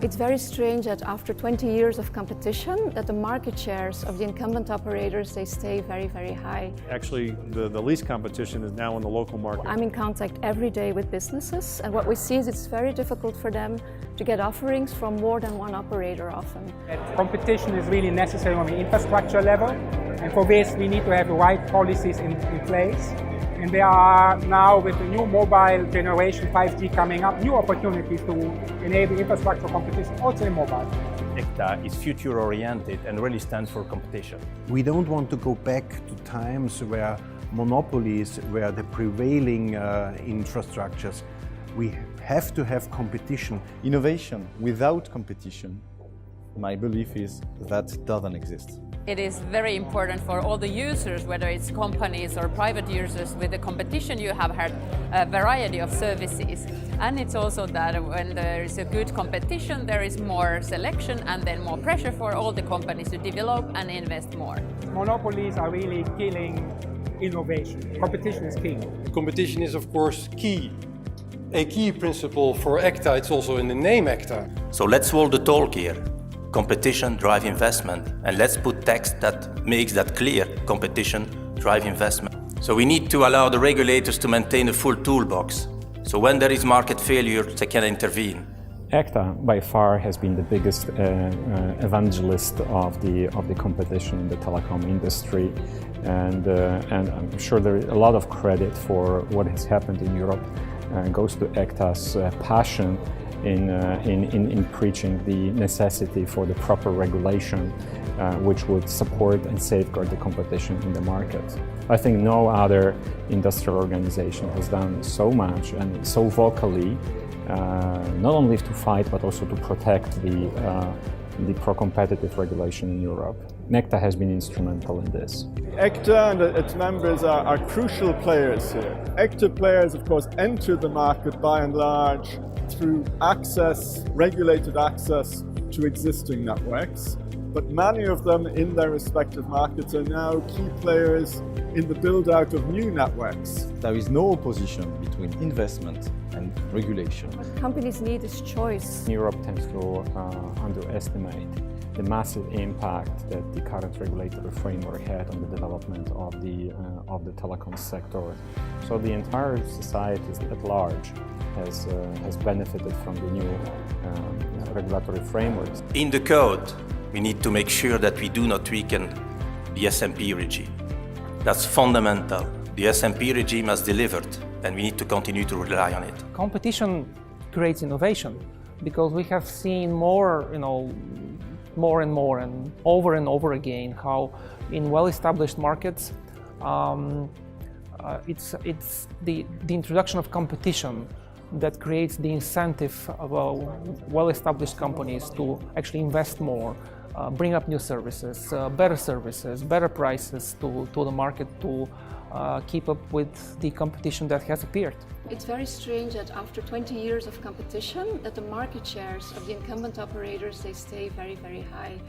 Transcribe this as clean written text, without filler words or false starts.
It's very strange that after 20 years of competition, that the market shares of the incumbent operators, they stay very, very high. Actually, the least competition is now in the local market. I'm in contact every day with businesses, and what we see is it's very difficult for them to get offerings from more than one operator often. Competition is really necessary on the infrastructure level, and for this we need to have the right policies in place. And there are now, with the new mobile generation 5G coming up, new opportunities to enable infrastructure competition also in mobile. ECTA is future-oriented and really stands for competition. We don't want to go back to times where monopolies were the prevailing infrastructures. We have to have competition. Innovation without competition, my belief is that doesn't exist. It is very important for all the users, whether it's companies or private users. With the competition you have had a variety of services, and it's also that when there is a good competition there is more selection and then more pressure for all the companies to develop and invest more. Monopolies are really killing innovation. Competition is king. Competition is of course key. A key principle for ECTA, it's also in the name ECTA. So let's hold the talk here. Competition drive investment, and let's put text that makes that clear. Competition drive investment. So we need to allow the regulators to maintain a full toolbox. So when there is market failure, they can intervene. ECTA by far has been the biggest evangelist of the competition in the telecom industry, and I'm sure there is a lot of credit for what has happened in Europe goes to ECTA's passion in preaching the necessity for the proper regulation which would support and safeguard the competition in the market. I think no other industrial organization has done so much and so vocally, not only to fight but also to protect the pro-competitive regulation in Europe. ECTA has been instrumental in this. ECTA and its members are crucial players here. ECTA players, of course, enter the market by and large through access, regulated access to existing networks, but many of them in their respective markets are now key players in the build-out of new networks. There is no opposition between investment and regulation. What companies need is choice. Europe tends to underestimate the massive impact that the current regulatory framework had on the development of the telecom sector. So the entire society at large has benefited from the new regulatory frameworks. In the code, we need to make sure that we do not weaken the SMP regime. That's fundamental. The SMP regime has delivered, and we need to continue to rely on it. Competition creates innovation, because we have seen more and over again how in well-established markets it's the introduction of competition that creates the incentive of well-established companies to actually invest more, bring up new services, better prices to the market to keep up with the competition that has appeared. It's very strange that after 20 years of competition, that the market shares of the incumbent operators, they stay very, very high.